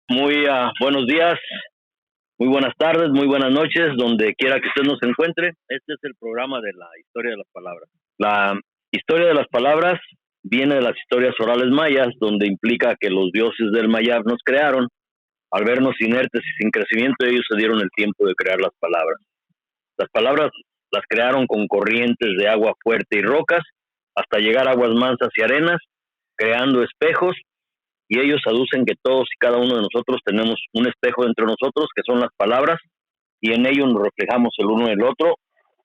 Muy buenos días, muy buenas tardes, muy buenas noches, donde quiera que usted nos encuentre. Este es el programa de la historia de las palabras. La historia de las palabras viene de las historias orales mayas, donde implica que los dioses del Mayab nos crearon. Al vernos inertes y sin crecimiento, ellos se dieron el tiempo de crear las palabras. Las palabras las crearon con corrientes de agua fuerte y rocas, hasta llegar a aguas mansas y arenas, creando espejos, y ellos aducen que todos y cada uno de nosotros tenemos un espejo entre nosotros, que son las palabras, y en ello nos reflejamos el uno del otro,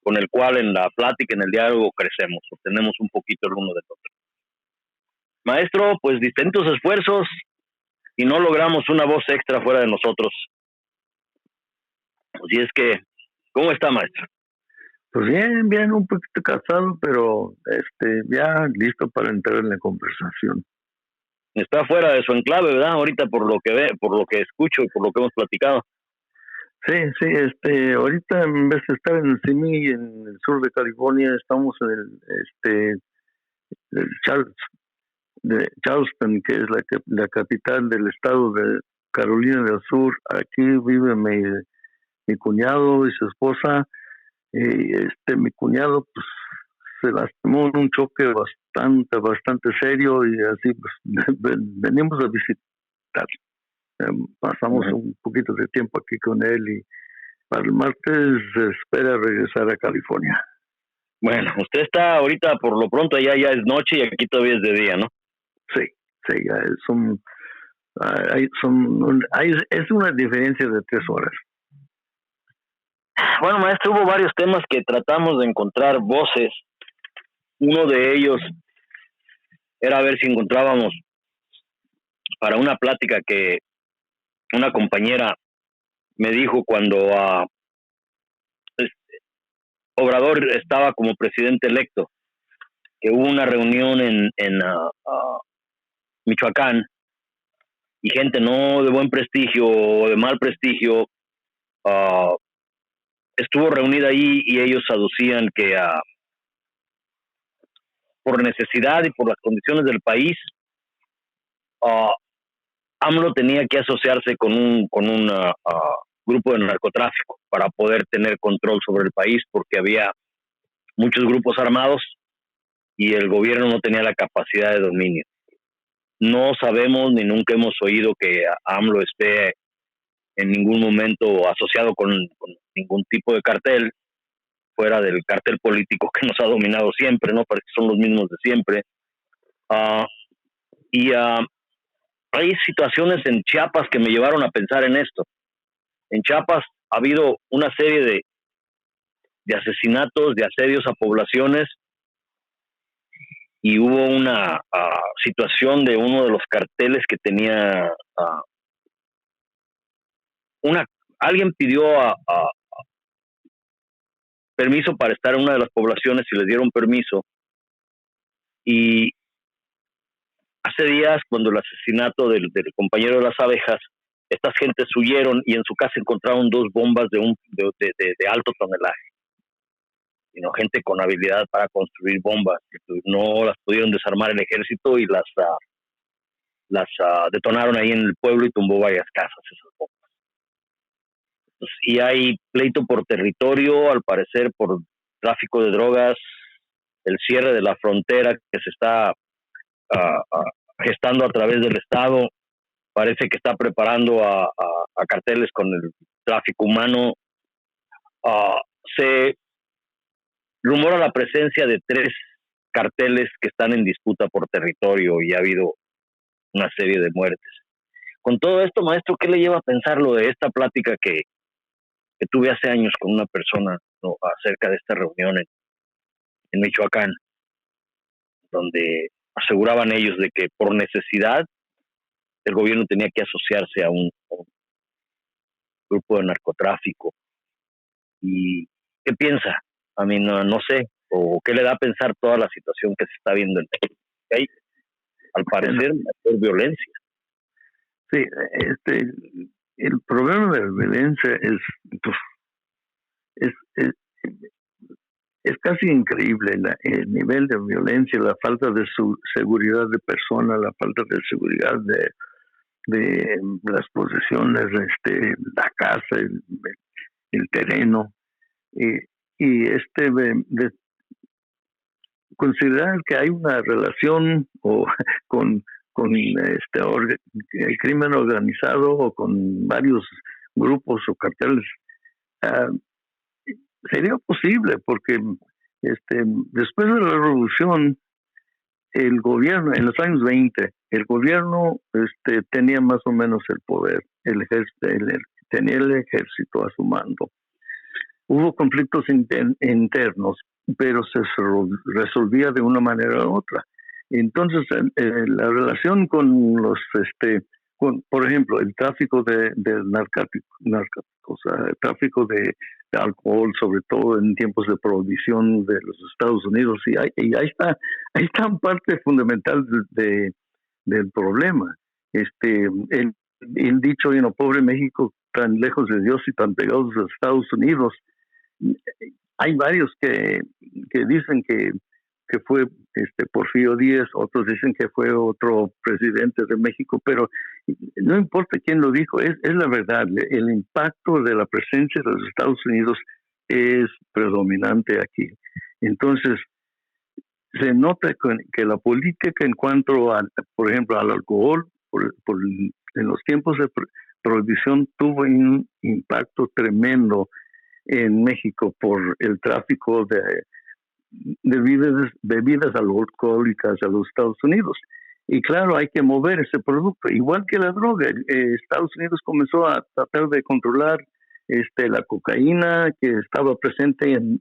con el cual en la plática, en el diálogo, crecemos, obtenemos un poquito el uno del otro. Maestro, pues distintos esfuerzos y no logramos una voz extra fuera de nosotros. Así es que, ¿cómo está, maestro? Pues bien, bien, un poquito cansado, pero ya listo para entrar en la conversación. Está fuera de su enclave, ¿verdad? Ahorita por lo que ve, por lo que escucho y por lo que hemos platicado. Sí, sí, ahorita en vez de estar en el CIMI, en el sur de California, estamos en el Charleston, que es la capital del estado de Carolina del Sur. Aquí vive mi cuñado y su esposa. Y mi cuñado, pues, se lastimó en un choque bastante serio, y así pues venimos a visitar. Pasamos un poquito de tiempo aquí con él, y para el martes se espera regresar a California. Bueno, usted está ahorita, por lo pronto, allá ya es noche y aquí todavía es de día, ¿no? Sí, sí, es una diferencia de 3 horas. Bueno, maestro, hubo varios temas que tratamos de encontrar voces. Uno de ellos era ver si encontrábamos para una plática que una compañera me dijo cuando Obrador estaba como presidente electo, que hubo una reunión en Michoacán, y gente no de buen prestigio o de mal prestigio estuvo reunida ahí, y ellos aducían que por necesidad y por las condiciones del país, AMLO tenía que asociarse con un grupo de narcotráfico para poder tener control sobre el país, porque había muchos grupos armados y el gobierno no tenía la capacidad de dominio. No sabemos ni nunca hemos oído que AMLO esté en ningún momento asociado con ningún tipo de cartel, fuera del cartel político que nos ha dominado siempre, ¿no? Parece que son los mismos de siempre. Y hay situaciones en Chiapas que me llevaron a pensar en esto. En Chiapas ha habido una serie de asesinatos, de asedios a poblaciones, y hubo una situación de uno de los carteles que tenía alguien pidió permiso para estar en una de las poblaciones y les dieron permiso, y hace días, cuando el asesinato del compañero de las abejas, estas gentes huyeron y en su casa encontraron 2 bombas de alto tonelaje. Gente con habilidad para construir bombas. No las pudieron desarmar el ejército y las detonaron ahí en el pueblo y tumbó varias casas esas bombas. Y hay pleito por territorio, al parecer por tráfico de drogas, el cierre de la frontera que se está gestando a través del Estado, parece que está preparando a carteles con el tráfico humano. Se rumora la presencia de 3 carteles que están en disputa por territorio, y ha habido una serie de muertes. Con todo esto, maestro, ¿qué le lleva a pensar lo de esta plática que tuve hace años con una persona, ¿no?, acerca de esta reunión en Michoacán, donde aseguraban ellos de que por necesidad el gobierno tenía que asociarse a un grupo de narcotráfico? ¿Y qué piensa? A mí no sé, o qué le da a pensar toda la situación que se está viendo en México. Hay, al parecer, mayor violencia. Sí, el problema de la violencia pues, es es casi increíble el nivel de violencia, la falta de seguridad de persona, la falta de seguridad de las posesiones, la casa, el terreno, y considerar que hay una relación con el crimen organizado o con varios grupos o carteles, sería posible porque después de la revolución, el gobierno, en los años 20, el gobierno tenía más o menos el poder, tenía el ejército a su mando. Hubo conflictos internos, pero se resolvía de una manera u otra. Entonces, la relación con los, por ejemplo, el tráfico de narcóticos, el tráfico de alcohol, sobre todo en tiempos de prohibición de los Estados Unidos, y ahí está parte fundamental del problema. El dicho, pobre México, tan lejos de Dios y tan pegados a Estados Unidos. Hay varios que dicen que fue Porfirio Díaz, otros dicen que fue otro presidente de México, pero no importa quién lo dijo, es la verdad. El impacto de la presencia de los Estados Unidos es predominante aquí. Entonces, se nota que la política en cuanto a, por ejemplo, al alcohol, en los tiempos de prohibición tuvo un impacto tremendo en México por el tráfico de bebidas alcohólicas a los Estados Unidos. Y claro, hay que mover ese producto, igual que la droga. Estados Unidos comenzó a tratar de controlar la cocaína que estaba presente en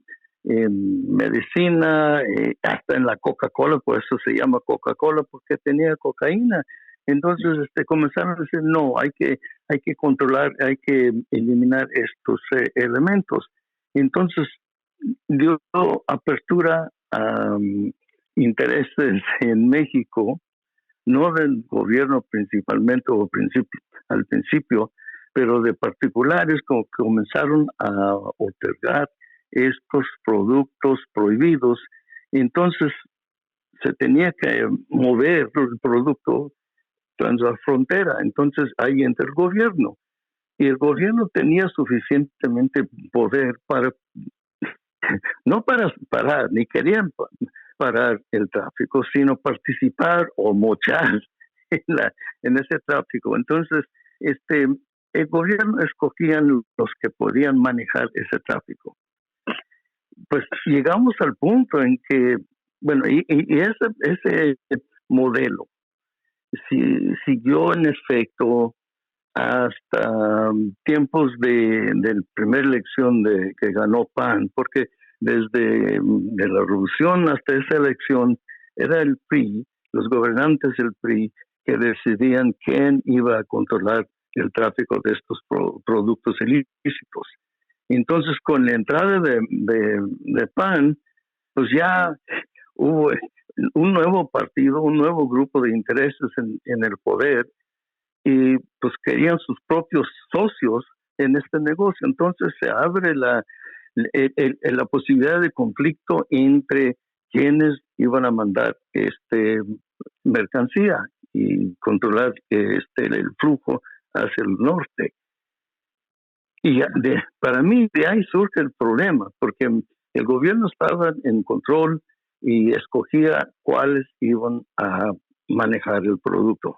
medicina, hasta en la Coca-Cola, por eso se llama Coca-Cola, porque tenía cocaína. Entonces comenzaron a decir, no, hay que controlar, hay que eliminar estos elementos. Entonces dio apertura a intereses en México, no del gobierno principalmente o al principio, pero de particulares que comenzaron a otorgar estos productos prohibidos. Entonces se tenía que mover el producto tras la frontera. Entonces ahí entra el gobierno. Y el gobierno tenía suficientemente poder no para parar, ni querían parar el tráfico, sino participar o mochar en ese tráfico. Entonces, el gobierno escogía los que podían manejar ese tráfico. Pues llegamos al punto en que, bueno, y ese modelo siguió en efecto hasta tiempos de la primera elección que ganó PAN, porque desde de la revolución hasta esa elección era el PRI, los gobernantes del PRI, que decidían quién iba a controlar el tráfico de estos productos ilícitos. Entonces, con la entrada de PAN, pues ya hubo un nuevo partido, un nuevo grupo de intereses en el poder, y pues querían sus propios socios en este negocio. Entonces se abre la posibilidad de conflicto entre quienes iban a mandar mercancía y controlar el flujo hacia el norte. Y para mí de ahí surge el problema, porque el gobierno estaba en control y escogía cuáles iban a manejar el producto.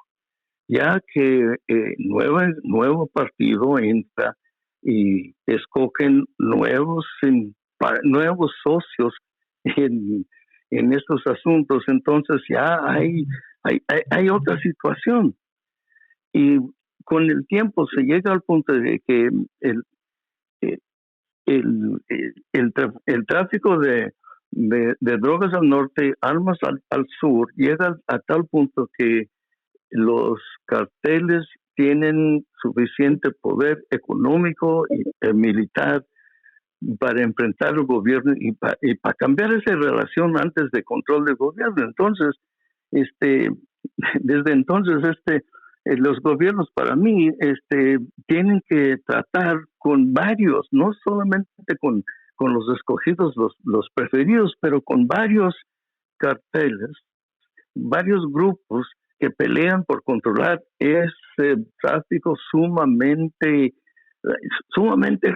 Ya que nuevo partido entra y escogen nuevos socios en estos asuntos, entonces ya hay otra situación. Y con el tiempo se llega al punto de que el tráfico de drogas al norte, armas al sur, llega a tal punto que los carteles tienen suficiente poder económico y militar para enfrentar al gobierno y para cambiar esa relación antes de control del gobierno. Entonces, desde entonces, los gobiernos para mí tienen que tratar con varios, no solamente con los escogidos, los preferidos, pero con varios carteles, varios grupos que pelean por controlar ese tráfico sumamente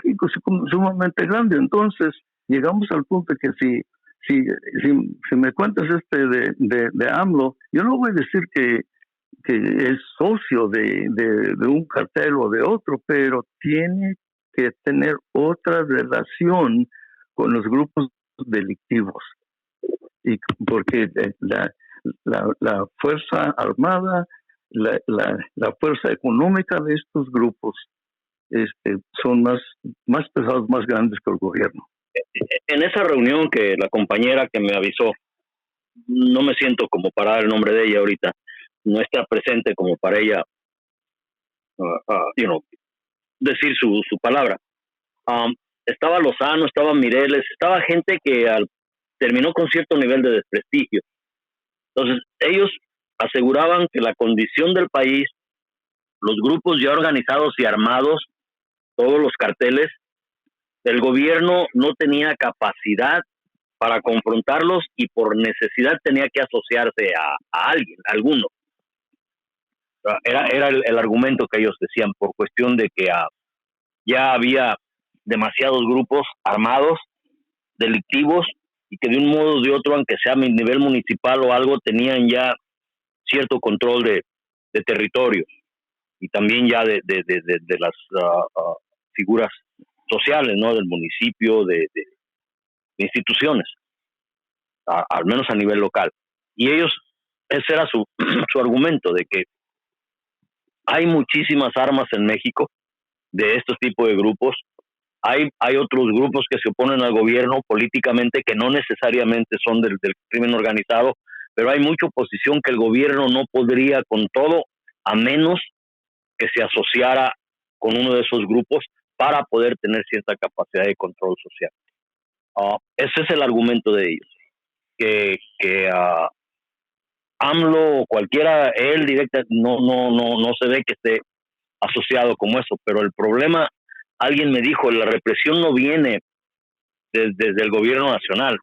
rico, sumamente grande. Entonces, llegamos al punto que si me cuentas de AMLO, yo no voy a decir que es socio de un cartel o de otro, pero tiene que tener otra relación con los grupos delictivos. Y porque la fuerza armada, la fuerza económica de estos grupos son más pesados, más grandes que el gobierno. En esa reunión que la compañera que me avisó, no me siento como para dar el nombre de ella ahorita, no está presente como para ella, decir su palabra. Estaba Lozano, estaba Mireles, estaba gente que terminó con cierto nivel de desprestigio. Entonces, ellos aseguraban que la condición del país, los grupos ya organizados y armados, todos los carteles, el gobierno no tenía capacidad para confrontarlos y por necesidad tenía que asociarse a alguien, a alguno. Era el argumento que ellos decían, por cuestión de que ya había demasiados grupos armados, delictivos, y que de un modo o de otro, aunque sea a nivel municipal o algo, tenían ya cierto control de territorios y también ya de las figuras sociales, ¿no? Del municipio, de instituciones, al menos a nivel local. Y ellos, ese era su argumento, de que hay muchísimas armas en México de estos tipos de grupos. Hay otros grupos que se oponen al gobierno políticamente, que no necesariamente son del crimen organizado, pero hay mucha oposición que el gobierno no podría con todo, a menos que se asociara con uno de esos grupos para poder tener cierta capacidad de control social. Ese es el argumento de ellos, que AMLO o cualquiera, él directa, no se ve que esté asociado como eso, pero el problema, alguien me dijo, la represión no viene desde el gobierno nacional.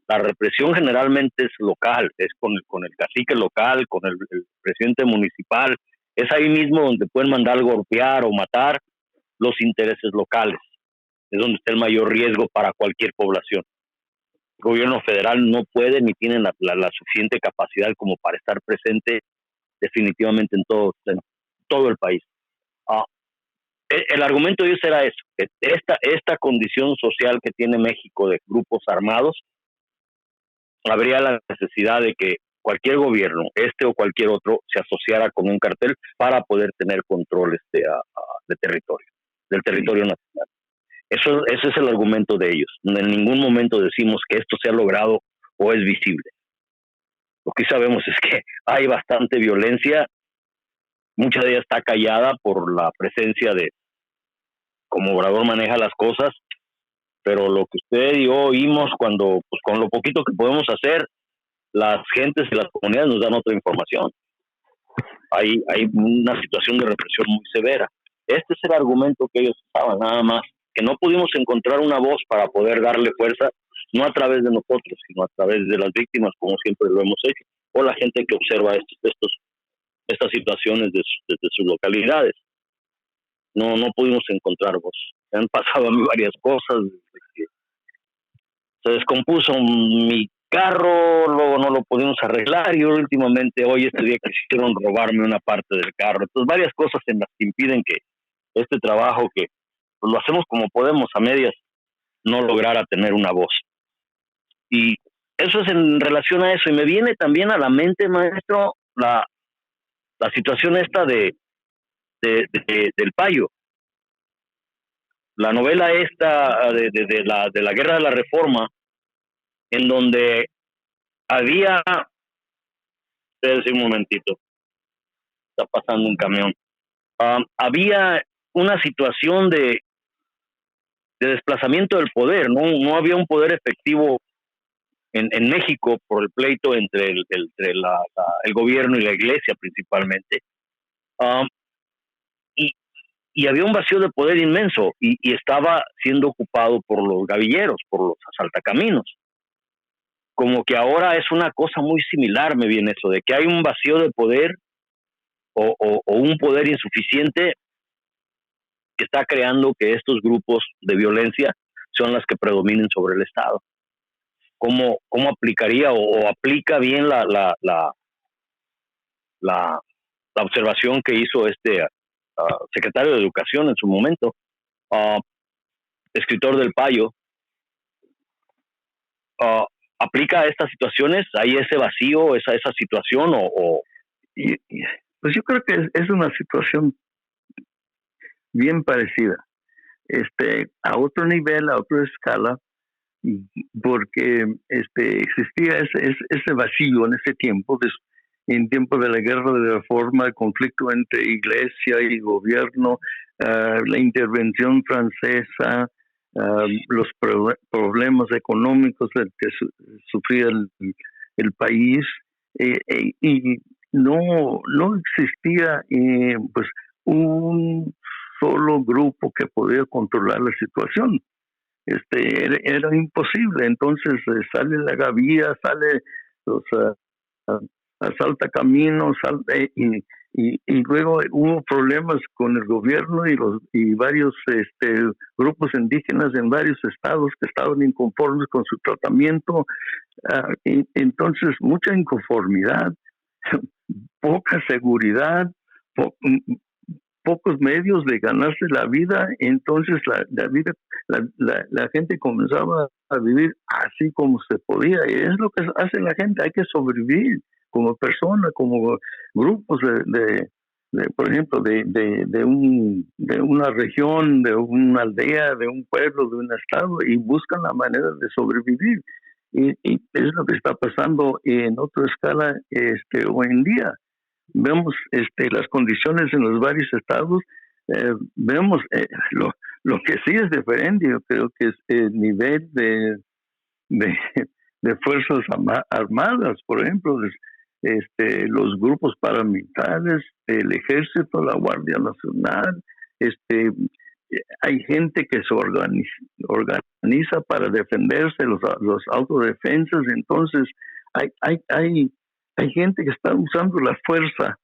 La represión generalmente es local, es con el cacique local, con el presidente municipal. Es ahí mismo donde pueden mandar golpear o matar los intereses locales. Es donde está el mayor riesgo para cualquier población. El gobierno federal no puede ni tiene la suficiente capacidad como para estar presente definitivamente en todo el país. El argumento de ellos era eso, que esta condición social que tiene México de grupos armados, habría la necesidad de que cualquier gobierno, o cualquier otro, se asociara con un cartel para poder tener control de territorio, del territorio nacional. Ese es el argumento de ellos. En ningún momento decimos que esto se ha logrado o es visible. Lo que sabemos es que hay bastante violencia, mucha de ella está callada por la presencia de cómo Obrador maneja las cosas, pero lo que usted y yo oímos cuando, pues con lo poquito que podemos hacer, las gentes y las comunidades nos dan otra información. Hay una situación de represión muy severa. Este es el argumento que ellos usaban, nada más, que no pudimos encontrar una voz para poder darle fuerza, no a través de nosotros, sino a través de las víctimas, como siempre lo hemos hecho, o la gente que observa estas situaciones desde sus localidades. No pudimos encontrar voz. Han pasado a mí varias cosas. Se descompuso mi carro, luego no lo pudimos arreglar y últimamente hoy este día quisieron robarme una parte del carro. Entonces varias cosas en las que impiden que este trabajo, que pues, lo hacemos como podemos a medias, no lograra tener una voz. Y eso es en relación a eso. Y me viene también a la mente, maestro, la situación esta del Payo. La novela esta de la Guerra de la Reforma, en donde había, un momentito, está pasando un camión, había una situación de desplazamiento del poder, no había un poder efectivo en México por el pleito entre el gobierno y la iglesia principalmente, y había un vacío de poder inmenso y estaba siendo ocupado por los gavilleros, por los asaltacaminos, como que ahora es una cosa muy similar, me viene eso, de que hay un vacío de poder o un poder insuficiente que está creando que estos grupos de violencia son las que predominen sobre el Estado. ¿Cómo aplicaría o aplica bien la observación que hizo este secretario de Educación en su momento, escritor del Payo? ¿Aplica a estas situaciones? ¿Hay ese vacío, esa situación pues yo creo que es una situación bien parecida, a otro nivel, a otra escala, porque existía ese vacío en ese tiempo, en tiempo de la guerra de reforma, el conflicto entre iglesia y gobierno, la intervención francesa, los problemas económicos que sufría el país, y no existía pues un solo grupo que podía controlar la situación. Era imposible. Entonces sale la Gavia, sale los asalta caminos, y luego hubo problemas con el gobierno y varios grupos indígenas en varios estados que estaban inconformes con su tratamiento. Y entonces mucha inconformidad, poca seguridad, pocos medios de ganarse la vida. Entonces la gente comenzaba a vivir así como se podía, y es lo que hace la gente. Hay que sobrevivir como persona, como grupos por ejemplo, de una región, de una aldea, de un pueblo, de un estado, y buscan la manera de sobrevivir. Y es lo que está pasando en otra escala hoy en día. Vemos las condiciones en los varios estados, vemos lo que sí es diferente. Yo creo que es el nivel de fuerzas armadas, por ejemplo, los grupos paramilitares, el ejército, la Guardia Nacional. Hay gente que se organiza para defenderse, los autodefensas. Entonces hay gente que está usando la fuerza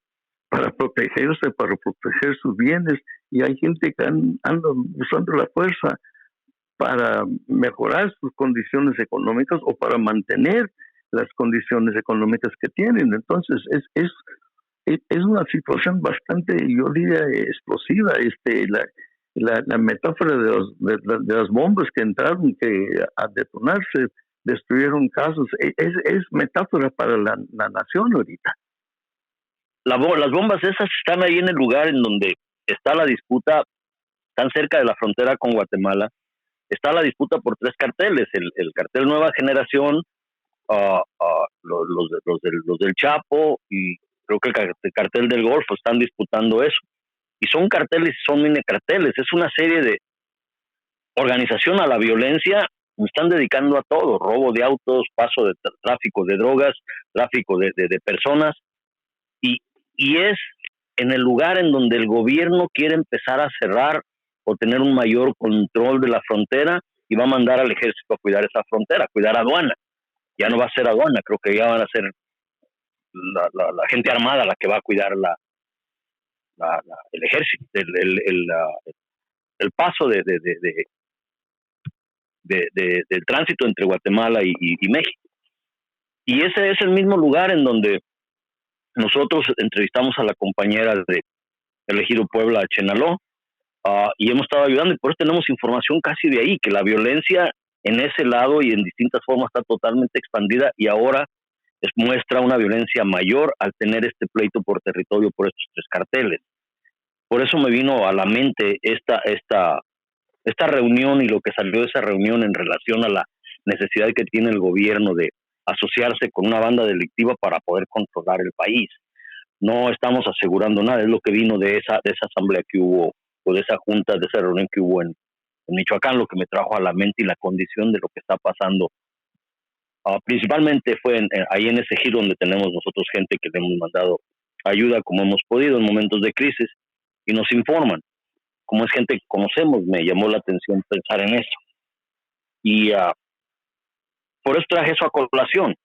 para protegerse, para proteger sus bienes, y hay gente que anda usando la fuerza para mejorar sus condiciones económicas o para mantener las condiciones económicas que tienen. Entonces es una situación bastante, yo diría, explosiva. La metáfora de las bombas que entraron, que a detonarse destruyeron casas, es metáfora para la nación ahorita. Las bombas esas están ahí en el lugar en donde está la disputa, tan cerca de la frontera con Guatemala. Está la disputa por tres carteles: el cartel Nueva Generación, los del Chapo, y creo que el cartel del Golfo están disputando eso. Y son carteles, son mini carteles. Es una serie de organización a la violencia. Están dedicando a todo: robo de autos, paso de tráfico de drogas, tráfico de personas. Y es en el lugar en donde el gobierno quiere empezar a cerrar o tener un mayor control de la frontera, y va a mandar al ejército a cuidar esa frontera, a cuidar aduana. Ya no va a ser aduana, creo que ya van a ser la gente armada la que va a cuidar el ejército, el paso del tránsito entre Guatemala y México. Y ese es el mismo lugar en donde nosotros entrevistamos a la compañera de Elegido Puebla, Chenaló, y hemos estado ayudando, y por eso tenemos información casi de ahí, que la violencia en ese lado y en distintas formas está totalmente expandida, y ahora muestra una violencia mayor al tener este pleito por territorio por estos tres carteles. Por eso me vino a la mente esta reunión y lo que salió de esa reunión en relación a la necesidad que tiene el gobierno de asociarse con una banda delictiva para poder controlar el país. No estamos asegurando nada, es lo que vino de esa asamblea que hubo, o de esa junta, de esa reunión que hubo en Michoacán, lo que me trajo a la mente, y la condición de lo que está pasando. Principalmente fue ahí en ese giro donde tenemos nosotros gente que le hemos mandado ayuda como hemos podido en momentos de crisis, y nos informan. Como es gente que conocemos, me llamó la atención pensar en eso. Y por eso traje eso a colación.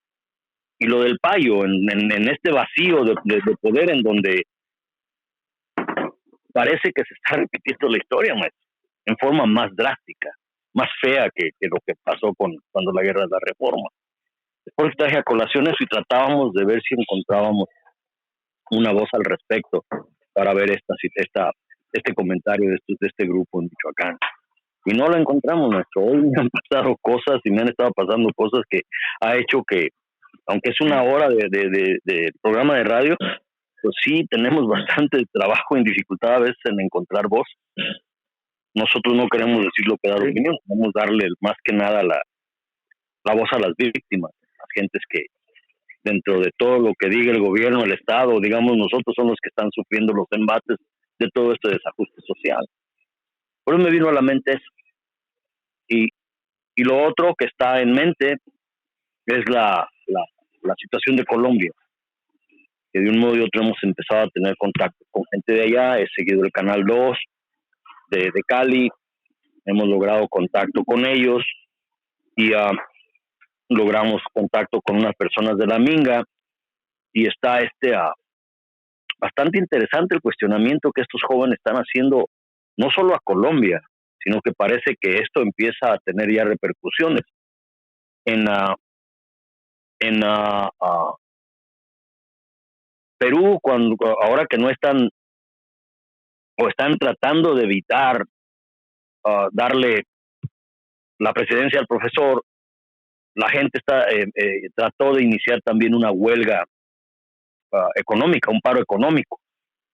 Y lo del payo, en este vacío de poder en donde parece que se está repitiendo la historia, maestro, en forma más drástica, más fea que lo que pasó cuando la guerra de la reforma. Después traje a colación eso y tratábamos de ver si encontrábamos una voz al respecto para ver este comentario de este grupo en Michoacán. Y no lo encontramos, maestro. Hoy me han pasado cosas y me han estado pasando cosas que ha hecho que, aunque es una hora de programa de radio, pues sí, tenemos bastante trabajo en dificultad a veces en encontrar voz. Nosotros no queremos decir lo que da la opinión, queremos darle más que nada la voz a las víctimas, a las gentes que dentro de todo lo que diga el gobierno, el Estado, digamos, nosotros son los que están sufriendo los embates de todo este desajuste social. Por eso me vino a la mente eso. Y lo otro que está en mente es la situación de Colombia, que de un modo y otro hemos empezado a tener contacto con gente de allá. He seguido el Canal 2 de Cali, hemos logrado contacto con ellos y logramos contacto con unas personas de la Minga, y está bastante interesante el cuestionamiento que estos jóvenes están haciendo, no solo a Colombia, sino que parece que esto empieza a tener ya repercusiones en Perú, ahora que no están o están tratando de evitar darle la presidencia al profesor. La gente trató de iniciar también una huelga económica, un paro económico,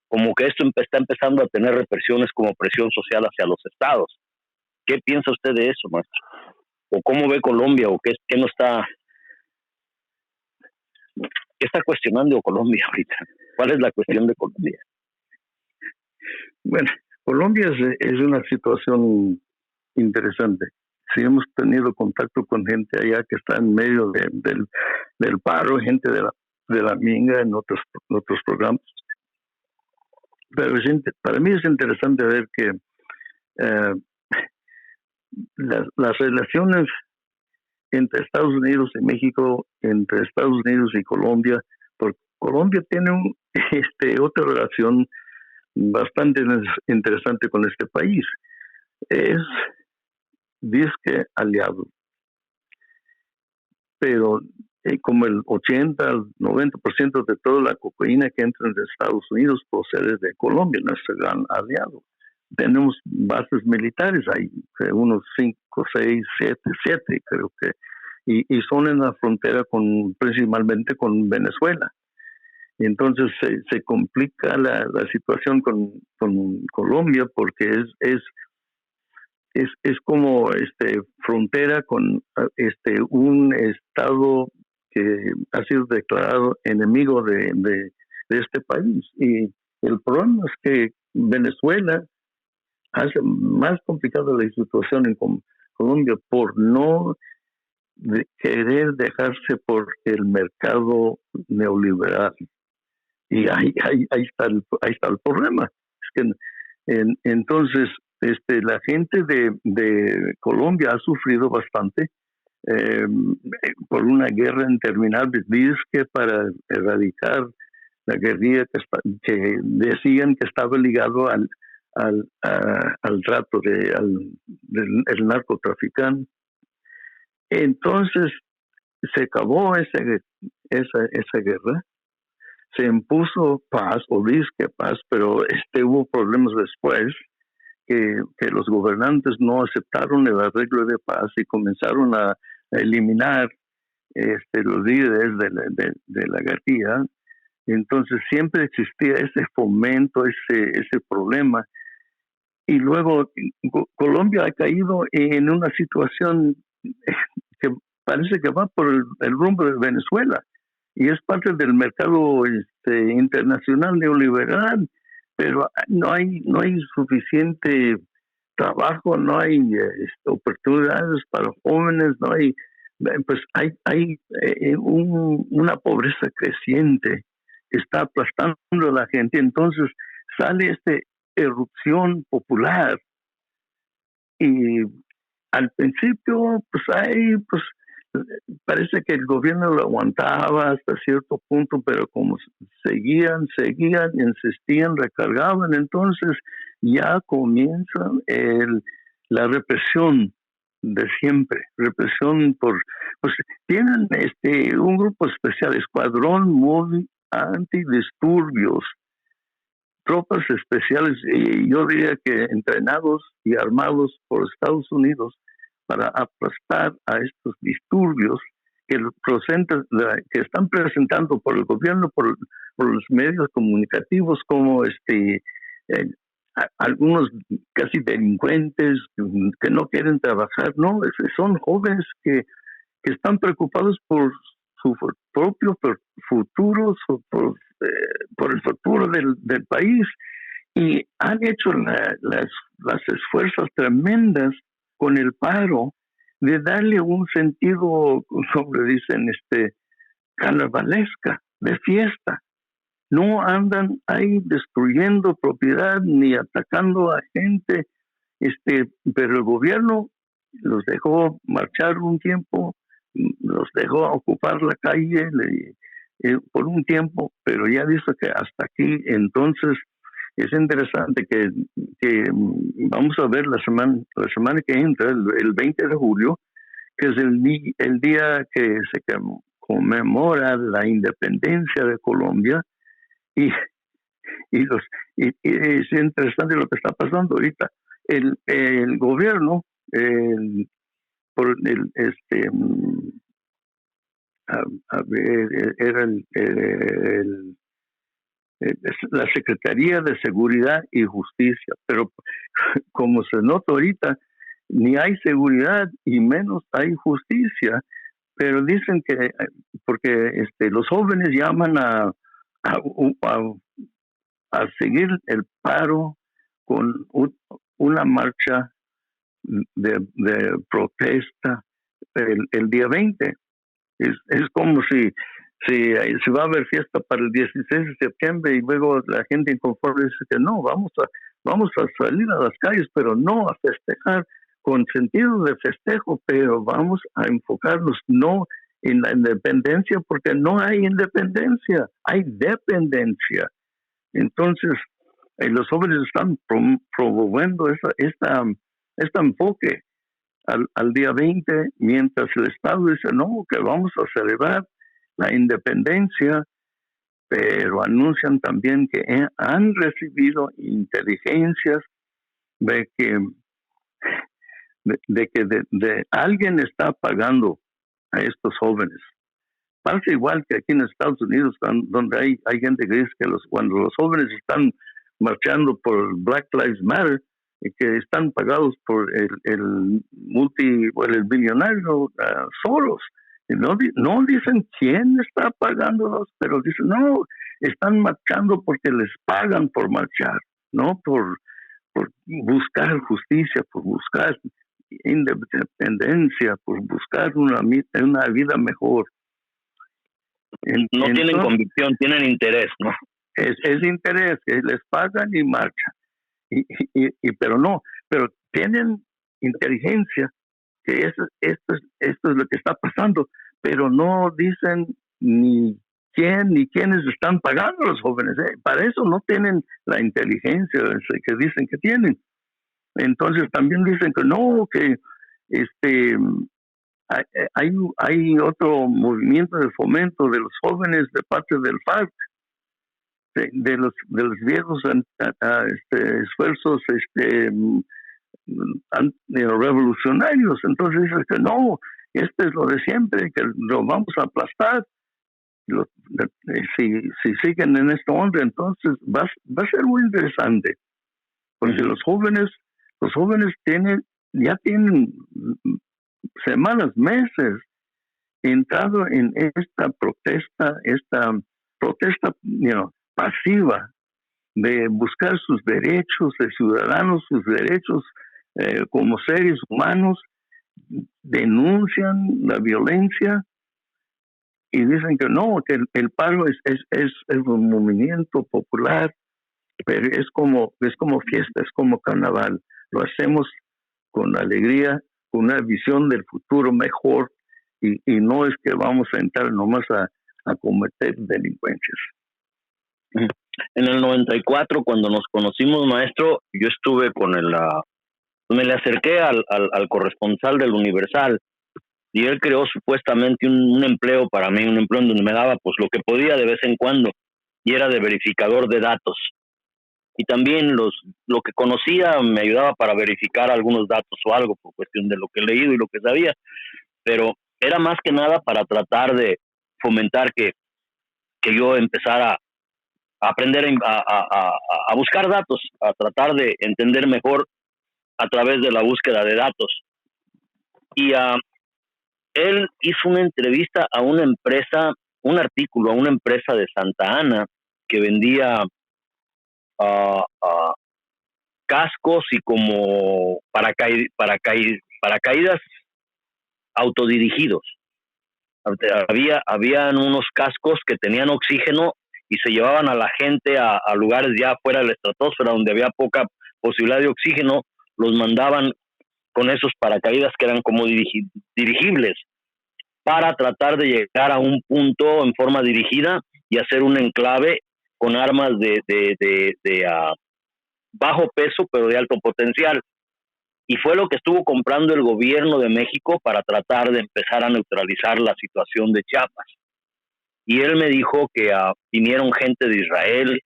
como que esto está empezando a tener represiones como presión social hacia los estados. ¿Qué piensa usted de eso, maestro? ¿O cómo ve Colombia? ¿O qué está cuestionando Colombia ahorita? ¿Cuál es la cuestión de Colombia? Bueno, Colombia es una situación interesante. Sí, hemos tenido contacto con gente allá que está en medio del paro, gente de la Minga en otros programas. Pero para mí es interesante ver que las relaciones entre Estados Unidos y México, entre Estados Unidos y Colombia, porque Colombia tiene otra relación bastante interesante con este país. Es disque aliado, pero como el 80 al 90% de toda la cocaína que entra en Estados Unidos procede de Colombia, nuestro gran aliado. Tenemos bases militares, hay unos 5, 6, 7 creo que, y son en la frontera principalmente con Venezuela. Y entonces se complica la situación con Colombia, porque es como frontera con un estado que ha sido declarado enemigo de este país. Y el problema es que Venezuela hace más complicada la situación en Colombia por no querer dejarse por el mercado neoliberal. Y ahí está el problema. Es que entonces la gente de Colombia ha sufrido bastante por una guerra interminable, que para erradicar la guerrilla que decían que estaba ligado al trato del narcotraficante. Entonces se acabó esa guerra, se impuso paz, o disque paz, pero hubo problemas después, que los gobernantes no aceptaron el arreglo de paz y comenzaron a eliminar los líderes de la guerrilla. Entonces siempre existía ese fomento, ese problema. Y luego Colombia ha caído en una situación que parece que va por el rumbo de Venezuela, y es parte del mercado internacional neoliberal, pero no hay suficiente trabajo, no hay oportunidades para jóvenes, no hay, pues hay una pobreza creciente que está aplastando a la gente. Entonces sale erupción popular, y al principio pues hay parece que el gobierno lo aguantaba hasta cierto punto, pero como seguían, insistían, recargaban, entonces ya comienza la represión de siempre, represión pues tienen un grupo especial, Escuadrón Móvil Antidisturbios, tropas especiales, y yo diría que entrenados y armados por Estados Unidos para aplastar a estos disturbios que están presentando por el gobierno, por los medios comunicativos, como algunos casi delincuentes que no quieren trabajar. No, son jóvenes que están preocupados por su propio futuro, por el futuro del país, y han hecho las esfuerzos tremendas con el paro de darle un sentido, como le dicen, carnavalesca, de fiesta. No andan ahí destruyendo propiedad ni atacando a gente, pero el gobierno los dejó marchar un tiempo, los dejó ocupar la calle por un tiempo, pero ya dice que hasta aquí. Entonces es interesante que vamos a ver la semana que entra, el 20 de julio, que es el día que se conmemora la independencia de Colombia, y es interesante lo que está pasando ahorita. El gobierno, era la Secretaría de Seguridad y Justicia, pero como se nota ahorita, ni hay seguridad y menos hay justicia. Pero dicen que porque los jóvenes llaman a seguir el paro con una marcha de protesta el día 20. Es como si va a haber fiesta para el 16 de septiembre y luego la gente inconforme dice que no, vamos a salir a las calles, pero no a festejar con sentido de festejo, pero vamos a enfocarnos no en la independencia, porque no hay independencia, hay dependencia. Entonces, los jóvenes están promoviendo este enfoque al día 20, mientras el Estado dice no, que vamos a celebrar la independencia, pero anuncian también que han recibido inteligencias de que alguien está pagando a estos jóvenes. Pasa igual que aquí en Estados Unidos, donde hay gente que dice que cuando los jóvenes están marchando por Black Lives Matter, y que están pagados por el billonario Soros. No dicen quién está pagándolos, pero dicen, no, están marchando porque les pagan por marchar, no por buscar justicia, por buscar independencia, por buscar una vida mejor. No tienen convicción, tienen interés, ¿no? Es interés, que les pagan y marchan. Pero tienen inteligencia, que esto es lo que está pasando, pero no dicen ni quién ni quiénes están pagando a los jóvenes. Para eso no tienen la inteligencia que dicen que tienen. Entonces también dicen que no, que hay otro movimiento de fomento de los jóvenes de parte del FARC, de los viejos esfuerzos revolucionarios. Entonces dicen que no, es lo de siempre, que lo vamos a aplastar. Si siguen en esta onda, entonces va a ser muy interesante, porque los jóvenes ya tienen semanas, meses entrado en esta protesta pasiva de buscar sus derechos de ciudadanos, sus derechos como seres humanos. Denuncian la violencia y dicen que no, que el paro es un movimiento popular, pero es como fiesta, es como carnaval. Lo hacemos con alegría, con una visión del futuro mejor, y no es que vamos a entrar nomás a cometer delincuencias. En el 94, cuando nos conocimos, maestro, yo estuve con me le acerqué al corresponsal del Universal, y él creó supuestamente un empleo para mí, un empleo en donde me daba pues lo que podía de vez en cuando, y era de verificador de datos. Y también lo que conocía me ayudaba para verificar algunos datos o algo, por cuestión de lo que he leído y lo que sabía, pero era más que nada para tratar de fomentar que yo empezara a aprender a buscar datos, a tratar de entender mejor a través de la búsqueda de datos. Y él hizo una entrevista a una empresa, un artículo a una empresa de Santa Ana que vendía cascos y como paracaídas autodirigidos. Habían unos cascos que tenían oxígeno y se llevaban a la gente a lugares ya fuera de la estratosfera donde había poca posibilidad de oxígeno, los mandaban con esos paracaídas que eran como dirigibles para tratar de llegar a un punto en forma dirigida y hacer un enclave con armas de bajo peso pero de alto potencial. Y fue lo que estuvo comprando el gobierno de México para tratar de empezar a neutralizar la situación de Chiapas. Y él me dijo que vinieron gente de Israel,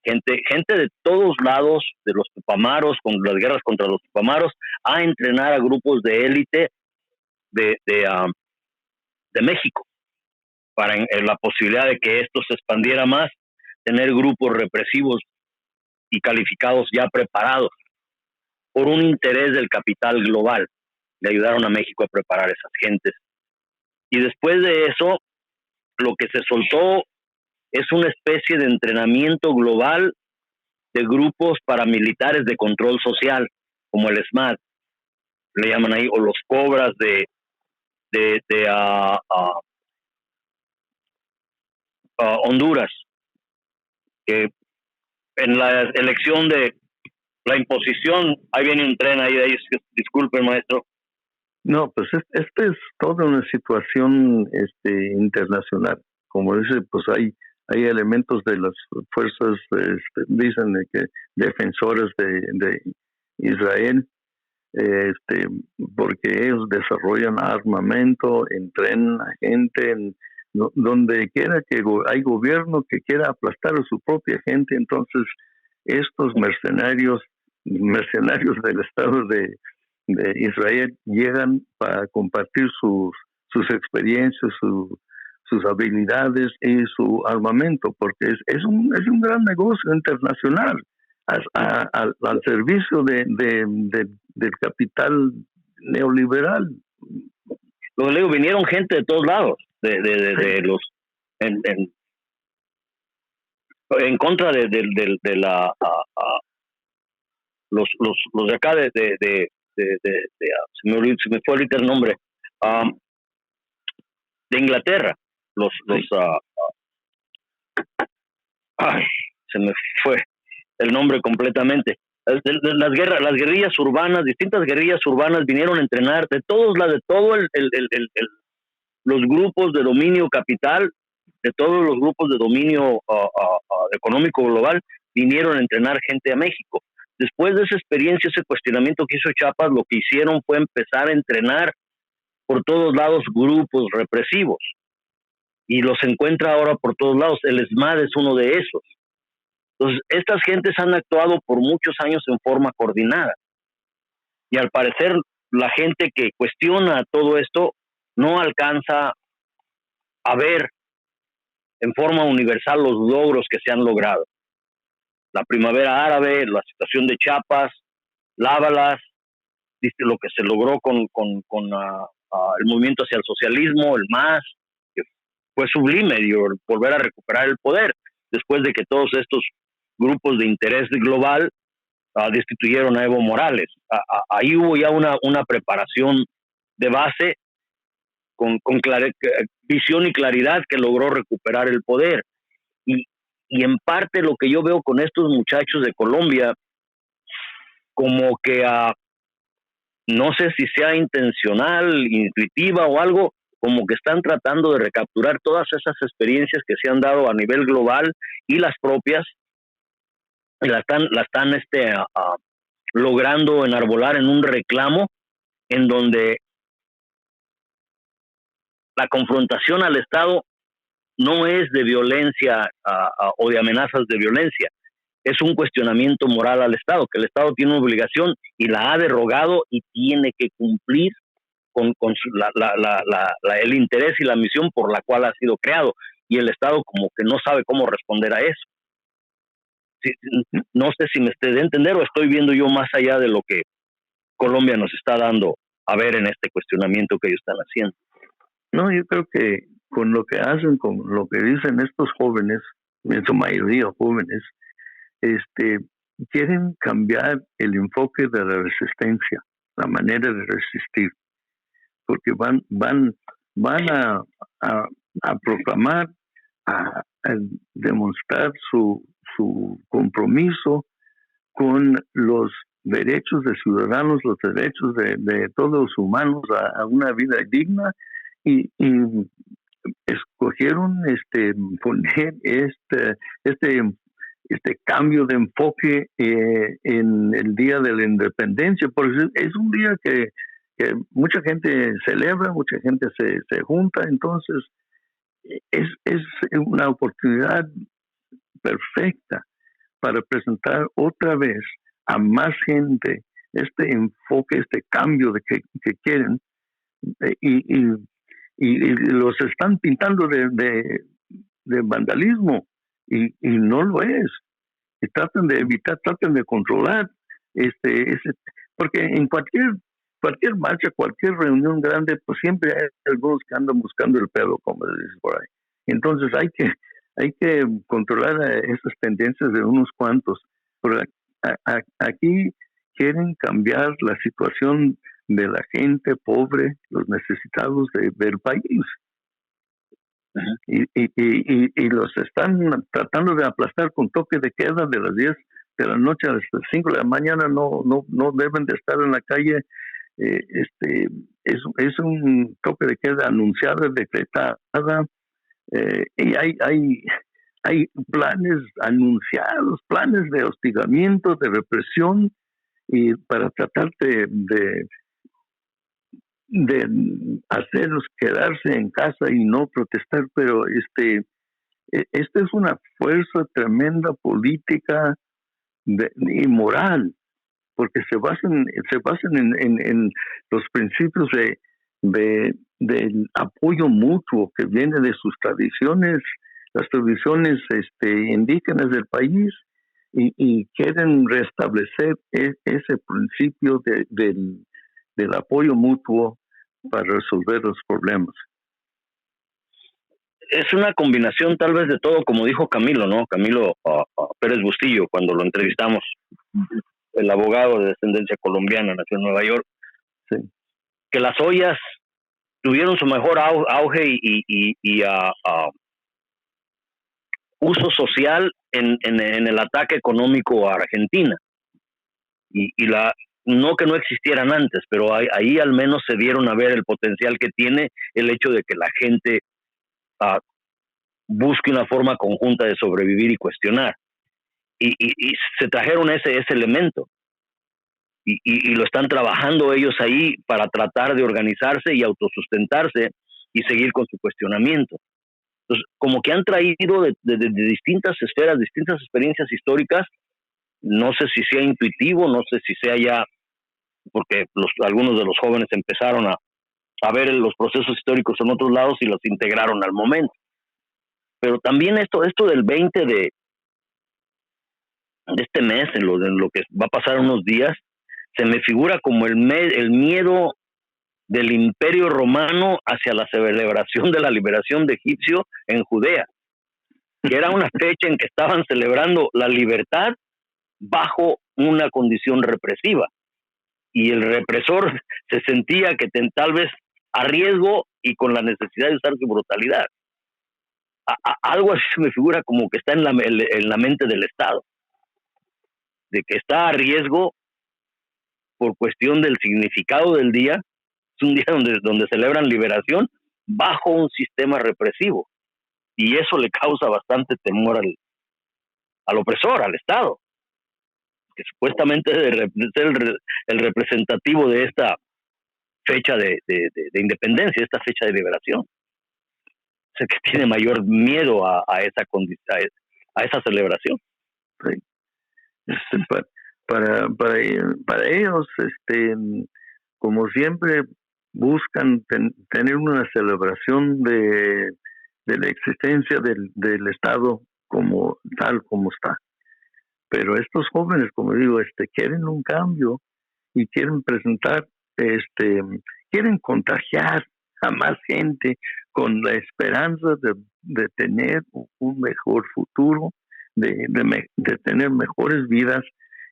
gente de todos lados, de los tupamaros, con las guerras contra los tupamaros, a entrenar a grupos de élite de México, para en la posibilidad de que esto se expandiera más, tener grupos represivos y calificados ya preparados por un interés del capital global. Le ayudaron a México a preparar esas gentes. Y después de eso, lo que se soltó es una especie de entrenamiento global de grupos paramilitares de control social, como el SMAT, le llaman ahí, o los Cobras de Honduras, que en la elección de la imposición, ahí viene un tren ahí, disculpe, maestro. No, pues esta es toda una situación internacional. Como dice, pues hay elementos de las fuerzas, dicen que defensores de Israel, porque ellos desarrollan armamento, entrenan a gente, donde quiera que hay gobierno que quiera aplastar a su propia gente, entonces estos mercenarios del Estado de Israel llegan para compartir sus experiencias, sus habilidades y su armamento, porque es un gran negocio internacional al servicio del capital neoliberal. Lo que le digo, vinieron gente de todos lados, de los en contra de la los de acá se me fue ahorita el nombre, de Inglaterra, se me fue el nombre completamente. Las guerrillas urbanas, distintas guerrillas urbanas vinieron a entrenar de todos los grupos de dominio capital, de todos los grupos de dominio económico global, vinieron a entrenar gente a México. Después de esa experiencia, ese cuestionamiento que hizo Chiapas, lo que hicieron fue empezar a entrenar por todos lados grupos represivos. Y los encuentra ahora por todos lados. El SMAD es uno de esos. Entonces, estas gentes han actuado por muchos años en forma coordinada. Y al parecer, la gente que cuestiona todo esto no alcanza a ver en forma universal los logros que se han logrado. La primavera árabe, la situación de Chiapas, Lábalas, lo que se logró con el movimiento hacia el socialismo, el MAS, que fue sublime, volver a recuperar el poder, después de que todos estos grupos de interés global destituyeron a Evo Morales. Ahí hubo ya una preparación de base con visión y claridad que logró recuperar el poder. Y en parte lo que yo veo con estos muchachos de Colombia, como que no sé si sea intencional, intuitiva o algo, como que están tratando de recapturar todas esas experiencias que se han dado a nivel global y las propias, y la están logrando enarbolar en un reclamo en donde la confrontación al Estado no es de violencia o de amenazas de violencia, es un cuestionamiento moral al Estado, que el Estado tiene una obligación y la ha derogado y tiene que cumplir con el interés y la misión por la cual ha sido creado, y el Estado como que no sabe cómo responder a eso. Sí, no sé si me esté de entender o estoy viendo yo más allá de lo que Colombia nos está dando a ver en este cuestionamiento que ellos están haciendo. No, yo creo que con lo que hacen, con lo que dicen estos jóvenes, en su mayoría jóvenes, quieren cambiar el enfoque de la resistencia, la manera de resistir, porque van a proclamar, a demostrar su compromiso con los derechos de ciudadanos, los derechos de todos los humanos a una vida digna, y escogieron poner este cambio de enfoque en el Día de la Independencia, porque es un día que mucha gente celebra, mucha gente se junta, entonces es una oportunidad perfecta para presentar otra vez a más gente este enfoque, este cambio que quieren, y los están pintando de vandalismo, y no lo es, y tratan de evitar, tratan de controlar porque en cualquier marcha, cualquier reunión grande, pues siempre hay algunos que andan buscando el pelo, como se dice por ahí. Entonces hay que controlar esas tendencias de unos cuantos, pero aquí quieren cambiar la situación de la gente pobre, los necesitados del país. Y los están tratando de aplastar con toque de queda de las 10 de la noche a las 5 de la mañana. No deben de estar en la calle. Es un toque de queda anunciada, decretada, y hay planes anunciados, planes de hostigamiento, de represión, y para tratar de hacerlos quedarse en casa y no protestar, pero esta es una fuerza tremenda política y moral, porque se basan en los principios del apoyo mutuo que viene de sus tradiciones, las tradiciones indígenas del país, y quieren restablecer ese principio del apoyo mutuo para resolver los problemas. Es una combinación tal vez de todo, como dijo Camilo, ¿no? Camilo Pérez Bustillo, cuando lo entrevistamos, el abogado de descendencia colombiana, nació en Nueva York, sí, que las ollas tuvieron su mejor auge y uso social en el ataque económico a Argentina. Y no que no existieran antes, pero ahí al menos se dieron a ver el potencial que tiene el hecho de que la gente busque una forma conjunta de sobrevivir y cuestionar. Y se trajeron ese elemento. Y lo están trabajando ellos ahí para tratar de organizarse y autosustentarse y seguir con su cuestionamiento. Entonces, como que han traído de distintas esferas, distintas experiencias históricas. No sé si sea intuitivo, no sé si sea ya, porque algunos de los jóvenes empezaron a ver los procesos históricos en otros lados y los integraron al momento. Pero también esto del 20 de este mes, en lo que va a pasar unos días, se me figura como el miedo del Imperio Romano hacia la celebración de la liberación de Egipcio en Judea, que era una fecha en que estaban celebrando la libertad bajo una condición represiva, y el represor se sentía que tal vez a riesgo y con la necesidad de usar su brutalidad. Algo así se me figura como que está en la mente del Estado, de que está a riesgo por cuestión del significado del día. Es un día donde celebran liberación, bajo un sistema represivo, y eso le causa bastante temor al opresor, al Estado, que supuestamente debe ser el representativo de esta fecha de independencia, esta fecha de liberación. Es el que tiene mayor miedo a esa celebración. Sí. Para ellos, como siempre, buscan tener una celebración de la existencia del Estado como tal como está. Pero estos jóvenes, como digo, quieren un cambio y quieren presentar, quieren contagiar a más gente con la esperanza de tener un mejor futuro, de tener mejores vidas,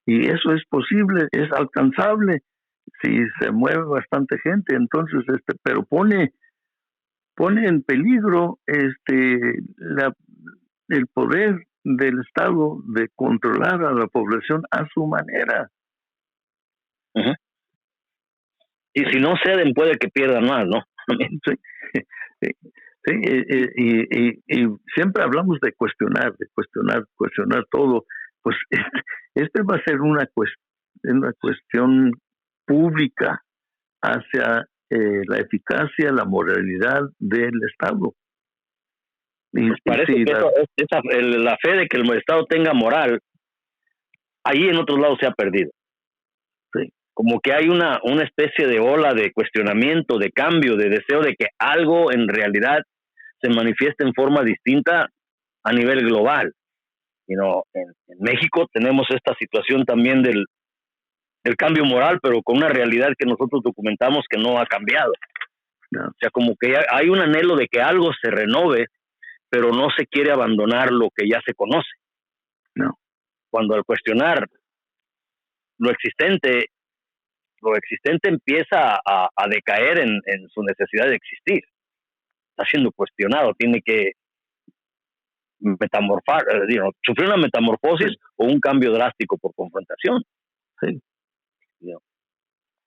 y eso es posible, es alcanzable si se mueve bastante gente. Entonces, pero pone en peligro el poder del Estado de controlar a la población a su manera. Uh-huh. Y si no ceden, puede que pierdan más, ¿no? Sí, y siempre hablamos de cuestionar todo. Pues va a ser una cuestión pública hacia la eficacia, la moralidad del Estado. Pues parece que la fe de que el Estado tenga moral, ahí en otros lados se ha perdido. Sí. Como que hay una especie de ola de cuestionamiento, de cambio, de deseo de que algo en realidad se manifieste en forma distinta a nivel global. En México tenemos esta situación también del cambio moral, pero con una realidad que nosotros documentamos que no ha cambiado. No. O sea, como que hay un anhelo de que algo se renove, pero no se quiere abandonar lo que ya se conoce. No. Cuando al cuestionar lo existente empieza a decaer en su necesidad de existir. Está siendo cuestionado, tiene que sufrir una metamorfosis o un cambio drástico por confrontación. Sí.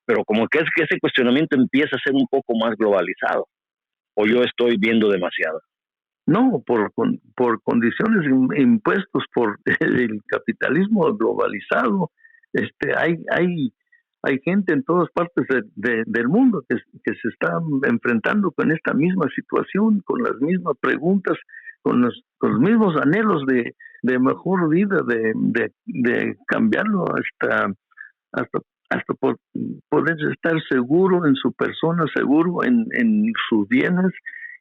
Pero como que es que ese cuestionamiento empieza a ser un poco más globalizado, o yo estoy viendo demasiado. No, por condiciones impuestos por el capitalismo globalizado. Hay gente en todas partes del mundo que se está enfrentando con esta misma situación, con las mismas preguntas, con los mismos anhelos de mejor vida, de cambiarlo hasta poder estar seguro en su persona, seguro en sus bienes,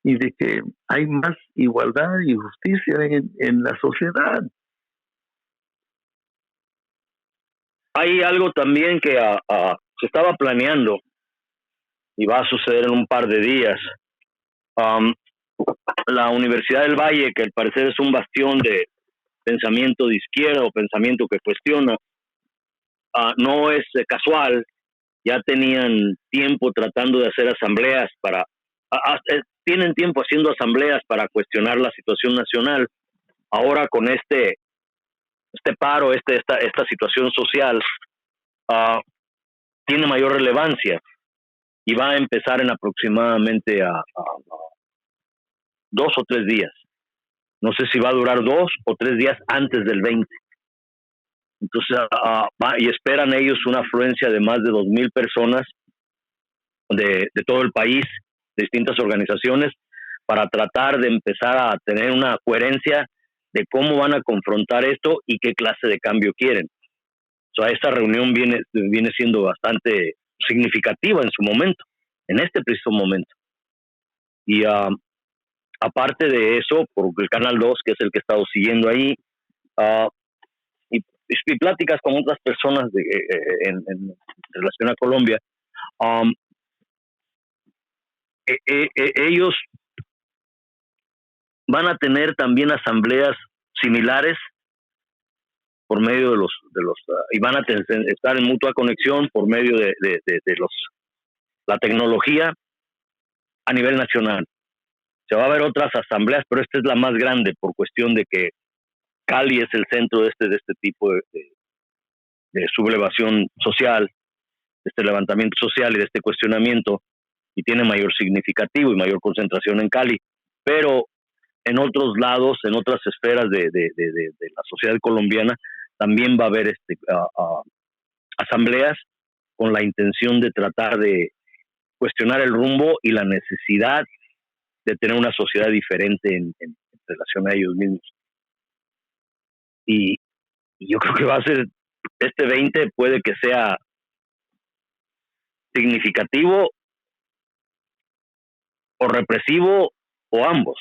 y de que hay más igualdad y justicia en la sociedad. Hay algo también que se estaba planeando y va a suceder en un par de días. La Universidad del Valle, que al parecer es un bastión de pensamiento de izquierda o pensamiento que cuestiona, no es casual. Ya tenían tiempo tratando de hacer asambleas tienen tiempo haciendo asambleas para cuestionar la situación nacional. Ahora con este paro, esta situación social, tiene mayor relevancia y va a empezar en aproximadamente a 2 o 3 días. No sé si va a durar 2 o 3 días antes del 20. Entonces, y esperan ellos una afluencia de más de 2,000 personas de todo el país, de distintas organizaciones, para tratar de empezar a tener una coherencia de cómo van a confrontar esto y qué clase de cambio quieren. O sea, esta reunión viene siendo bastante significativa en su momento, en este preciso momento. Y aparte de eso, por el Canal 2, que es el que he estado siguiendo ahí, y pláticas con otras personas en relación a Colombia, ellos van a tener también asambleas similares por medio de los y van a estar en mutua conexión por medio de la tecnología a nivel nacional. Se va a haber otras asambleas, pero esta es la más grande por cuestión de que Cali es el centro de este tipo de sublevación social, de este levantamiento social y de este cuestionamiento. y tiene mayor significativo y mayor concentración en Cali, pero en otros lados, en otras esferas de la sociedad colombiana, también va a haber asambleas con la intención de tratar de cuestionar el rumbo y la necesidad de tener una sociedad diferente en relación a ellos mismos. Y yo creo que va a ser, este 20 puede que sea significativo o represivo o ambos.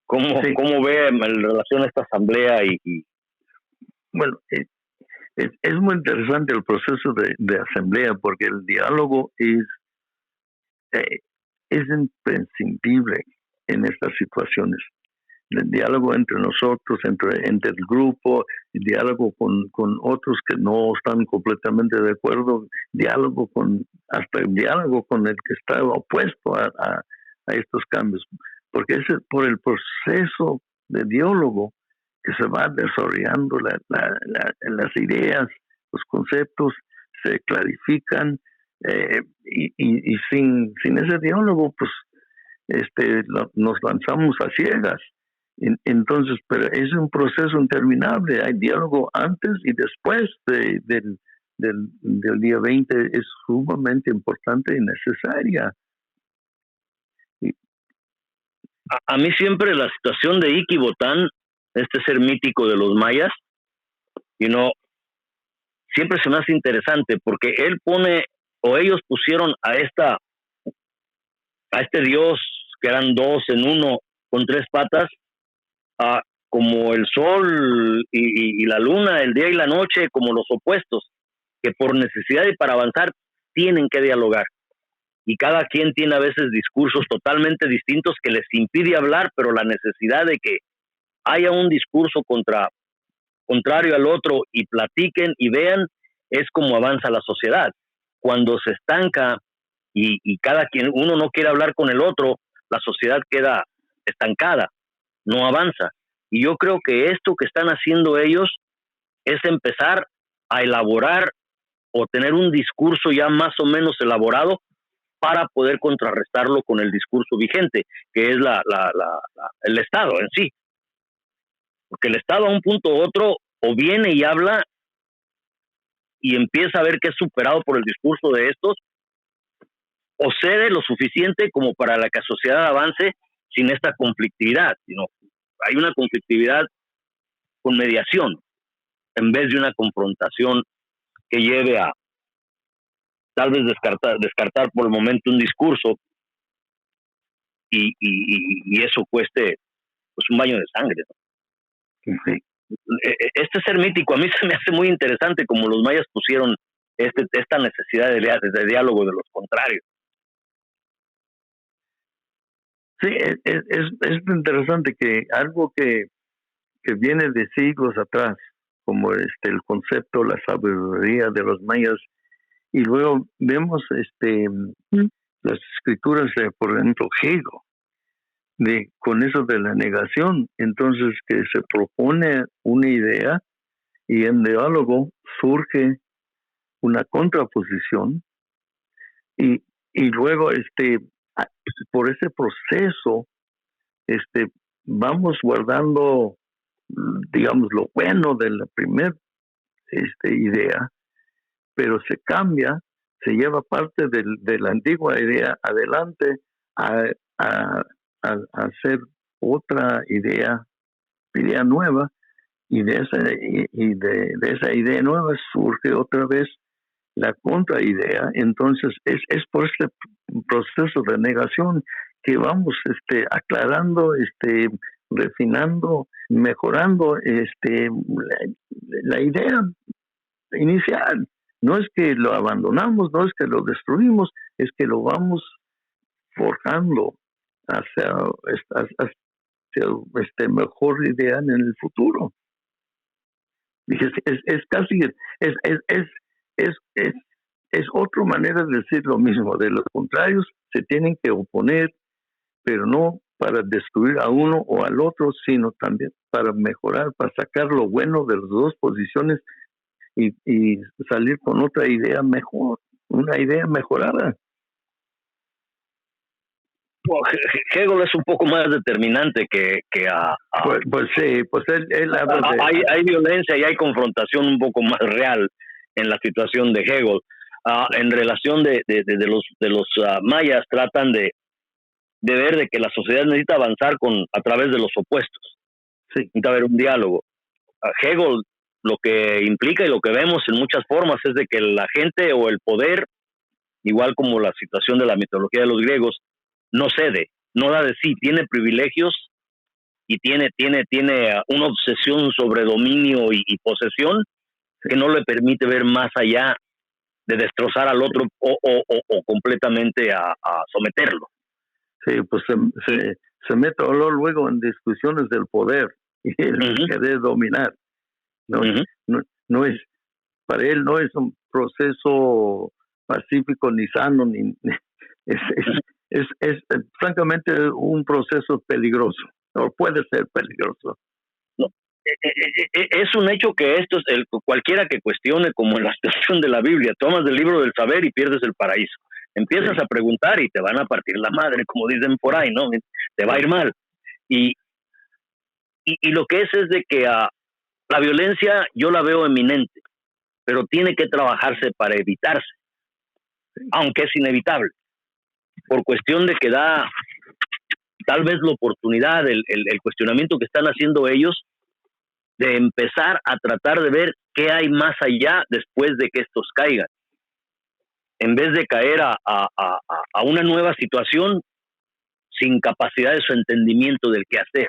¿Cómo ve en relación a esta asamblea? Bueno, es muy interesante el proceso de asamblea, porque el diálogo es imprescindible en estas situaciones. El diálogo entre nosotros, entre el grupo, el diálogo con otros que no están completamente de acuerdo, hasta el diálogo con el que está opuesto a estos cambios, porque es por el proceso de diálogo que se va desarrollando las ideas, los conceptos, se clarifican, y sin ese diálogo, pues nos lanzamos a ciegas. Entonces, pero es un proceso interminable. Hay diálogo antes y después del día 20. Es sumamente importante y necesaria. A mí siempre la situación de Iki Botán, este ser mítico de los mayas, siempre se me hace interesante porque él pone, o ellos pusieron a este dios que eran dos en uno con tres patas, como el sol y la luna, el día y la noche, como los opuestos, que por necesidad y para avanzar tienen que dialogar. Y cada quien tiene a veces discursos totalmente distintos que les impide hablar, pero la necesidad de que haya un discurso contrario al otro y platiquen y vean, es como avanza la sociedad. Cuando se estanca y cada quien, uno no quiere hablar con el otro, la sociedad queda estancada, no avanza. Y yo creo que esto que están haciendo ellos es empezar a elaborar o tener un discurso ya más o menos elaborado para poder contrarrestarlo con el discurso vigente, que es el Estado en sí. Porque el Estado a un punto u otro o viene y habla y empieza a ver que es superado por el discurso de estos, o cede lo suficiente como para que la sociedad avance sin esta conflictividad. Hay una conflictividad con mediación, en vez de una confrontación que lleve a tal vez descartar por el momento un discurso y eso cueste pues un baño de sangre, ¿no? Sí. Este ser mítico a mí se me hace muy interesante como los mayas pusieron esta necesidad de diálogo de los contrarios. Sí, es interesante que algo que viene de siglos atrás, como el concepto, la sabiduría de los mayas, y luego vemos las escrituras de, por ejemplo, Hegel, con eso de la negación. Entonces, que se propone una idea y en diálogo surge una contraposición, y luego por ese proceso vamos guardando, digamos, lo bueno de la primera idea, pero se cambia, se lleva parte de la antigua idea adelante a hacer otra idea nueva, y de esa idea nueva surge otra vez la contraidea. Entonces es por este proceso de negación que vamos aclarando, refinando, mejorando la idea inicial. No es que lo abandonamos, no es que lo destruimos, es que lo vamos forjando hacia mejor idea en el futuro. Es casi es otra manera de decir lo mismo. De los contrarios se tienen que oponer, pero no para destruir a uno o al otro, sino también para mejorar, para sacar lo bueno de las dos posiciones y salir con otra idea mejor, una idea mejorada. Bueno, Hegel es un poco más determinante que Pues sí, pues él habla de... hay violencia y hay confrontación un poco más real en la situación de Hegel. En relación de los mayas, tratan de ver de que la sociedad necesita avanzar a través de los opuestos. Sí. Necesita haber un diálogo. Hegel lo que implica y lo que vemos en muchas formas es de que la gente o el poder, igual como la situación de la mitología de los griegos, no cede, no da de sí, tiene privilegios y tiene una obsesión sobre dominio y posesión que no le permite ver más allá de destrozar al otro o completamente a someterlo. Sí, pues se mete luego en discusiones del poder y el querer dominar. No es, para él no es un proceso pacífico ni sano, es francamente un proceso peligroso, o puede ser peligroso. No. Es un hecho que esto es cualquiera que cuestione, como en la situación de la Biblia, tomas del libro del saber y pierdes el paraíso. Empiezas a preguntar y te van a partir la madre, como dicen por ahí, ¿no? Te va a ir mal. Y lo que es de que la violencia yo la veo eminente, pero tiene que trabajarse para evitarse, aunque es inevitable, por cuestión de que da tal vez la oportunidad, el cuestionamiento que están haciendo ellos, de empezar a tratar de ver qué hay más allá después de que estos caigan, en vez de caer a una nueva situación sin capacidad de su entendimiento del qué hacer,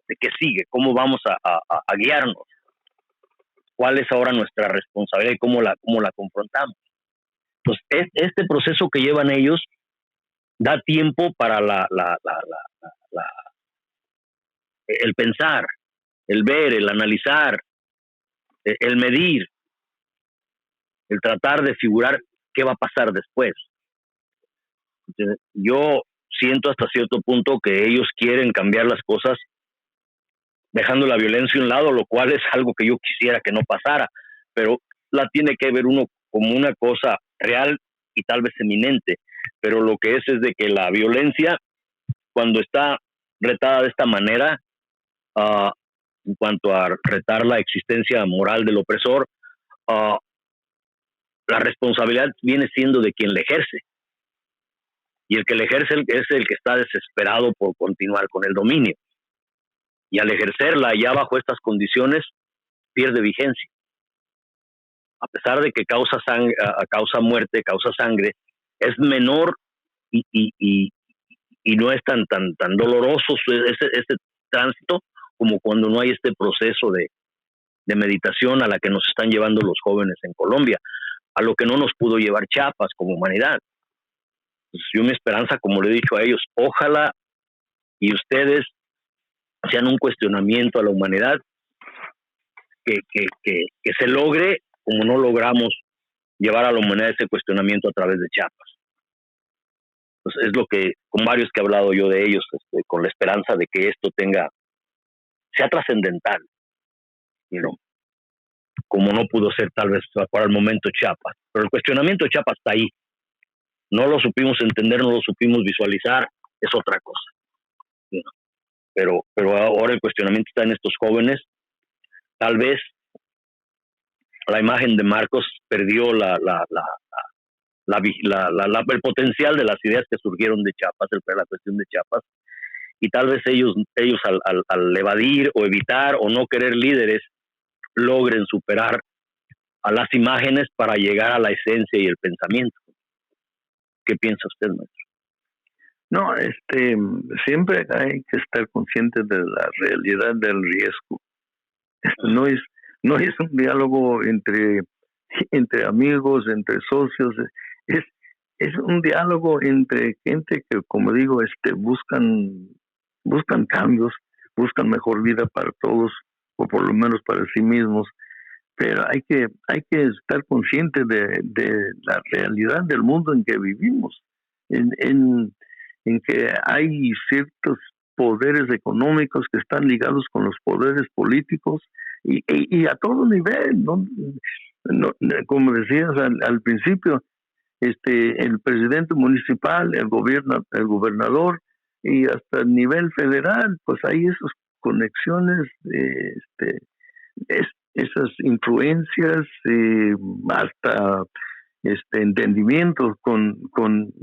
de qué sigue, cómo vamos a guiarnos, cuál es ahora nuestra responsabilidad y cómo la confrontamos. Entonces, este proceso que llevan ellos da tiempo para el pensar, el ver, el analizar, el medir, el tratar de figurar qué va a pasar después. Entonces, yo siento hasta cierto punto que ellos quieren cambiar las cosas dejando la violencia a un lado, lo cual es algo que yo quisiera que no pasara, pero la tiene que ver uno como una cosa real y tal vez eminente, pero lo que es de que la violencia, cuando está retada de esta manera, en cuanto a retar la existencia moral del opresor, la responsabilidad viene siendo de quien la ejerce. Y el que la ejerce es el que está desesperado por continuar con el dominio. Y al ejercerla ya bajo estas condiciones, pierde vigencia. A pesar de que causa muerte, causa sangre, es menor y no es tan doloroso ese tránsito como cuando no hay este proceso de meditación a la que nos están llevando los jóvenes en Colombia, a lo que no nos pudo llevar Chiapas como humanidad. Entonces, yo mi esperanza, como le he dicho a ellos, ojalá y ustedes sean un cuestionamiento a la humanidad que se logre, como no logramos llevar a la humanidad ese cuestionamiento a través de Chiapas. Pues es lo que, con varios que he hablado yo de ellos, con la esperanza de que esto sea trascendental, como no pudo ser tal vez para el momento Chiapas. Pero el cuestionamiento de Chiapas está ahí. No lo supimos entender, no lo supimos visualizar, es otra cosa. Pero ahora el cuestionamiento está en estos jóvenes. Tal vez la imagen de Marcos perdió el potencial de las ideas que surgieron de Chiapas, la cuestión de Chiapas, y tal vez ellos al evadir o evitar o no querer líderes, logren superar a las imágenes para llegar a la esencia y el pensamiento. ¿Qué piensa usted, maestro? No, siempre hay que estar consciente de la realidad del riesgo. No es un diálogo entre amigos, entre socios, es un diálogo entre gente que, como digo, buscan cambios, buscan mejor vida para todos, o por lo menos para sí mismos, pero hay que estar consciente de la realidad del mundo en que vivimos, en que hay ciertos poderes económicos que están ligados con los poderes políticos y a todo nivel, ¿no? Como decías al principio, el presidente municipal, el gobernador, y hasta el nivel federal, pues hay esas conexiones, esas influencias, hasta entendimientos con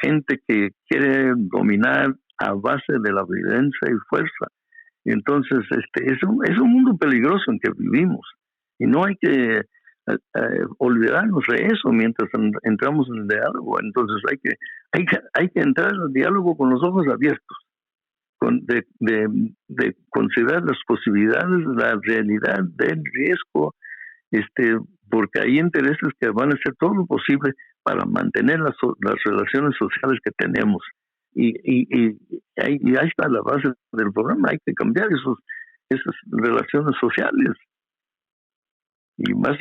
gente que quiere dominar a base de la violencia y fuerza. Y entonces es un mundo peligroso en que vivimos y no hay que olvidarnos de eso mientras entramos en el diálogo. Entonces hay que entrar al diálogo con los ojos abiertos, de considerar las posibilidades, la realidad del riesgo, porque hay intereses que van a hacer todo lo posible para mantener las relaciones sociales que tenemos. Y ahí está la base del programa. Hay que cambiar esas relaciones sociales. Y va a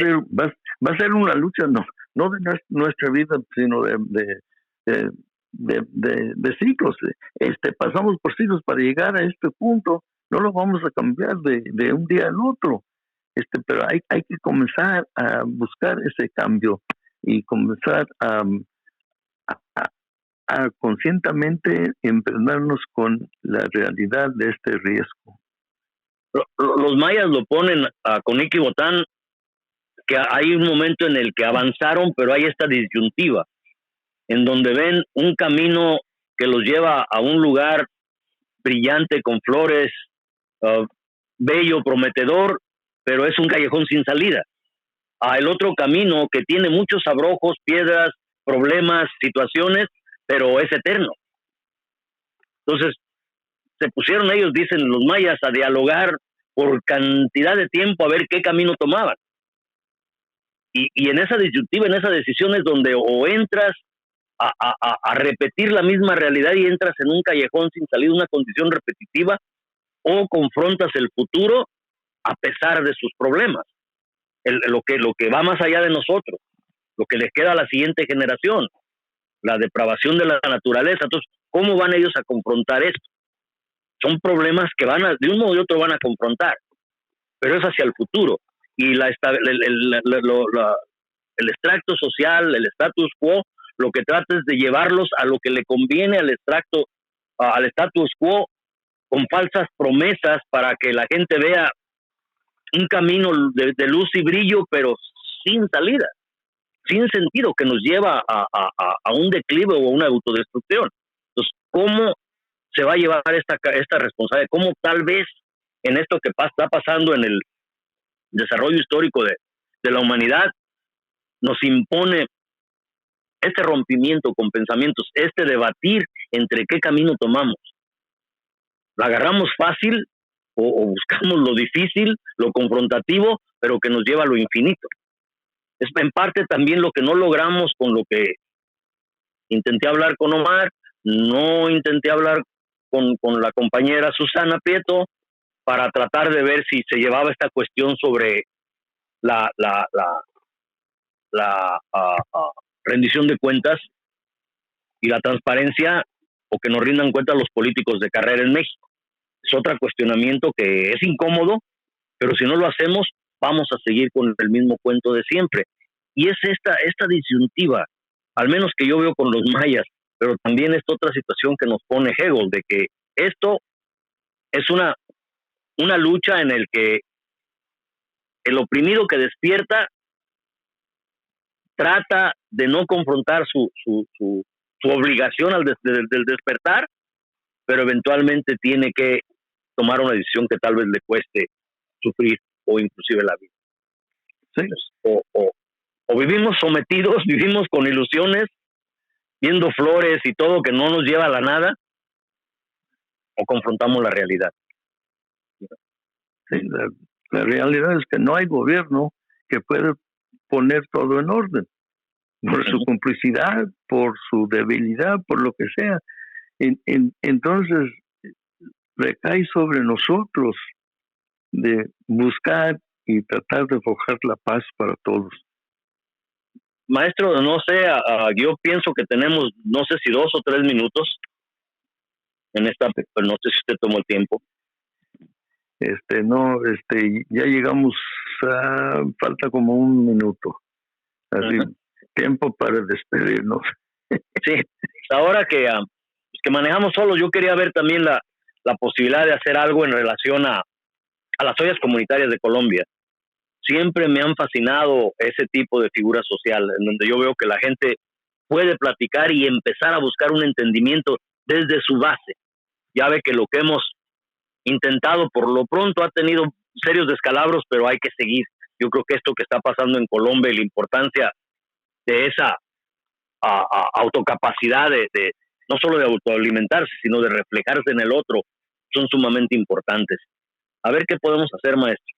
ser una lucha, no de nuestra vida, sino de ciclos. Pasamos por ciclos para llegar a este punto. No lo vamos a cambiar de un día al otro. Pero hay que comenzar a buscar ese cambio y comenzar a conscientemente emprendernos con la realidad de este riesgo. Los mayas lo ponen con Iki Botán, que hay un momento en el que avanzaron, pero hay esta disyuntiva, en donde ven un camino que los lleva a un lugar brillante, con flores, bello, prometedor, pero es un callejón sin salida. El otro camino que tiene muchos abrojos, piedras, problemas, situaciones, pero es eterno. Entonces, se pusieron ellos, dicen los mayas, a dialogar por cantidad de tiempo a ver qué camino tomaban. Y en esa disyuntiva, en esa decisión es donde o entras a repetir la misma realidad y entras en un callejón sin salida, una condición repetitiva, o confrontas el futuro a pesar de sus problemas. Lo que va más allá de nosotros, lo que les queda a la siguiente generación, la depravación de la naturaleza. Entonces, ¿cómo van ellos a confrontar esto? Son problemas que de un modo u otro van a confrontar, pero es hacia el futuro. Y el extracto social, el status quo, lo que trata es de llevarlos a lo que le conviene al status quo, con falsas promesas para que la gente vea un camino de luz y brillo, pero sin salida, sin sentido, que nos lleva a un declive o a una autodestrucción. Entonces, ¿cómo se va a llevar esta responsabilidad? ¿Cómo tal vez en esto que está pasando en el desarrollo histórico de la humanidad nos impone este rompimiento con pensamientos, debatir entre qué camino tomamos? ¿La agarramos fácil o buscamos lo difícil, lo confrontativo, pero que nos lleva a lo infinito? Es en parte también lo que no logramos con lo que intenté hablar con Omar, no intenté hablar con la compañera Susana Prieto para tratar de ver si se llevaba esta cuestión sobre la rendición de cuentas y la transparencia, o que nos rindan cuenta los políticos de carrera en México. Es otro cuestionamiento que es incómodo, pero si no lo hacemos, vamos a seguir con el mismo cuento de siempre. Y es esta disyuntiva, al menos que yo veo con los mayas, pero también esta otra situación que nos pone Hegel, de que esto es una lucha en el que el oprimido que despierta trata de no confrontar su obligación del despertar, pero eventualmente tiene que tomar una decisión que tal vez le cueste sufrir o inclusive la vida. Sí. O vivimos sometidos, vivimos con ilusiones, viendo flores y todo que no nos lleva a la nada, o confrontamos la realidad. Sí, la realidad es que no hay gobierno que pueda poner todo en orden, por su complicidad, por su debilidad, por lo que sea. Entonces, recae sobre nosotros de buscar y tratar de forjar la paz para todos. Maestro, no sé, yo pienso que tenemos, no sé si 2 o 3 minutos en esta, pero no sé si usted tomó el tiempo. Ya llegamos falta como 1 minuto. Así, tiempo para despedirnos. Sí, ahora que que manejamos solos, yo quería ver también la posibilidad de hacer algo en relación a las ollas comunitarias de Colombia. Siempre me han fascinado ese tipo de figura social, en donde yo veo que la gente puede platicar y empezar a buscar un entendimiento desde su base. Ya ve que lo que hemos intentado por lo pronto ha tenido serios descalabros, pero hay que seguir. Yo creo que esto que está pasando en Colombia y la importancia de esa autocapacidad de no solo de autoalimentarse, sino de reflejarse en el otro, son sumamente importantes. A ver qué podemos hacer, maestro.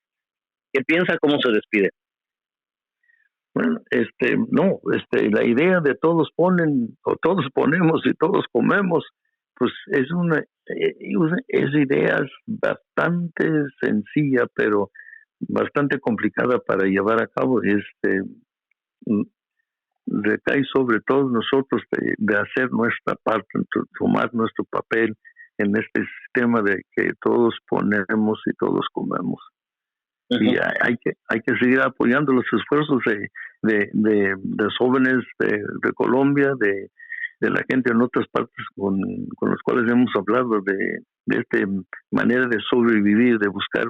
¿Qué piensa? ¿Cómo se despide? Bueno, no, la idea de todos ponen, o todos ponemos y todos comemos, pues es ideas bastante sencilla, pero bastante complicada para llevar a cabo. Recae sobre todos nosotros de hacer nuestra parte, tomar nuestro papel en este sistema de que todos ponemos y todos comemos. Uh-huh. Y hay que seguir apoyando los esfuerzos de los jóvenes de Colombia, de la gente en otras partes con los cuales hemos hablado de esta manera de sobrevivir, de buscar,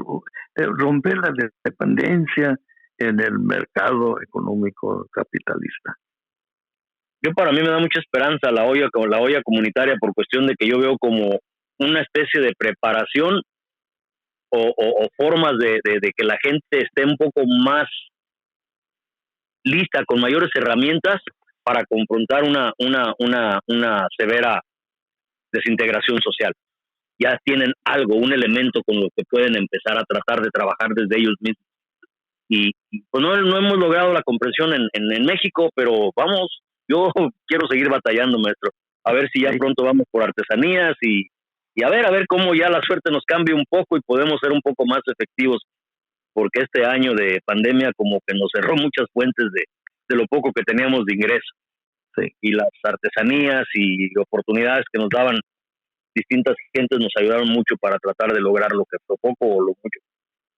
de romper la dependencia en el mercado económico capitalista. Para mí me da mucha esperanza la olla comunitaria, por cuestión de que yo veo como una especie de preparación o formas de que la gente esté un poco más lista, con mayores herramientas para confrontar una severa desintegración social. Ya tienen algo, un elemento con lo que pueden empezar a tratar de trabajar desde ellos mismos. Y pues no hemos logrado la comprensión en México, pero vamos, yo quiero seguir batallando, maestro. A ver si ya pronto vamos por artesanías y a ver cómo ya la suerte nos cambia un poco y podemos ser un poco más efectivos, porque este año de pandemia como que nos cerró muchas fuentes de lo poco que teníamos de ingreso. Sí. Y las artesanías y oportunidades que nos daban distintas gentes nos ayudaron mucho para tratar de lograr lo poco o lo mucho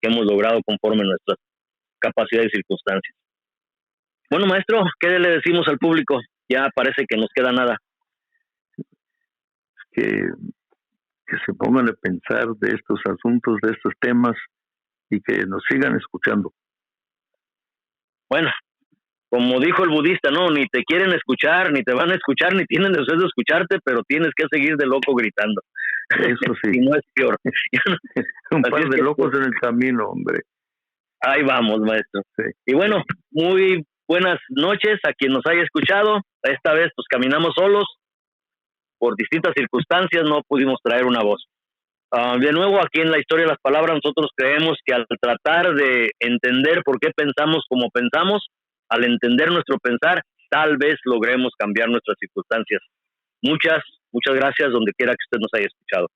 que hemos logrado conforme a nuestras capacidades y circunstancias. Bueno, maestro, ¿qué le decimos al público? Ya parece que nos queda nada. Que se pongan a pensar de estos asuntos, de estos temas, y que nos sigan escuchando. Bueno, como dijo el budista, no, ni te quieren escuchar, ni te van a escuchar, ni tienen deseo de escucharte, pero tienes que seguir de loco gritando. Eso sí. Y no es peor. Un par de locos en el camino, hombre. Ahí vamos, maestro. Sí. Y bueno, muy buenas noches a quien nos haya escuchado. Esta vez pues caminamos solos. Por distintas circunstancias no pudimos traer una voz. De nuevo, aquí en la historia de las palabras, nosotros creemos que al tratar de entender por qué pensamos como pensamos, al entender nuestro pensar, tal vez logremos cambiar nuestras circunstancias. Muchas gracias donde quiera que usted nos haya escuchado.